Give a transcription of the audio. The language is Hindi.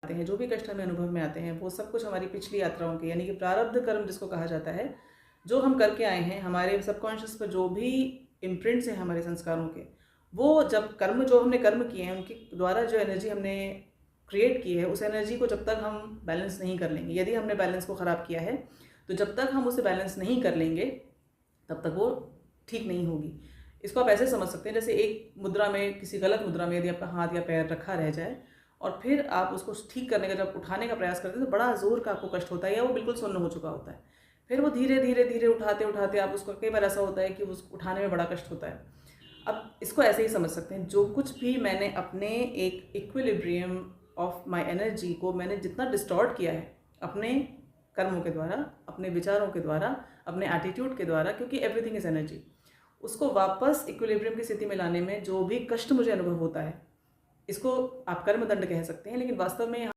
आते हैं, जो भी कष्ट हमें अनुभव में आते हैं, वो सब कुछ हमारी पिछली यात्राओं के, यानी कि प्रारब्ध कर्म जिसको कहा जाता है, जो हम करके आए हैं, हमारे सबकॉन्शियस पर जो भी इम्प्रिंट्स हैं हमारे संस्कारों के, वो जब जो हमने कर्म किए हैं उनके द्वारा जो एनर्जी हमने क्रिएट की है, उस एनर्जी को जब तक हम बैलेंस नहीं कर लेंगे, यदि हमने बैलेंस को ख़राब किया है तो जब तक हम उसे बैलेंस नहीं कर लेंगे तब तक वो ठीक नहीं होगी। इसको आप ऐसे समझ सकते हैं, जैसे एक मुद्रा में, किसी गलत मुद्रा में यदि आपका हाथ या पैर रखा रह जाए और फिर आप उसको ठीक करने का, जब उठाने का प्रयास करते हैं तो बड़ा ज़ोर का आपको कष्ट होता है, या वो बिल्कुल सुन्न हो चुका होता है। फिर वो धीरे धीरे धीरे उठाते उठाते आप उसको, कई बार ऐसा होता है कि उस उठाने में बड़ा कष्ट होता है। अब इसको ऐसे ही समझ सकते हैं, जो कुछ भी मैंने अपने एक इक्विलिब्रियम ऑफ माय एनर्जी को मैंने जितना डिस्टॉर्ट किया है अपने कर्मों के द्वारा, अपने विचारों के द्वारा, अपने एटीट्यूड के द्वारा, क्योंकि एवरीथिंग इज एनर्जी, उसको वापस इक्विलिब्रियम की स्थिति में लाने में जो भी कष्ट मुझे अनुभव होता है, इसको आप कर्मदंड कह सकते हैं, लेकिन वास्तव में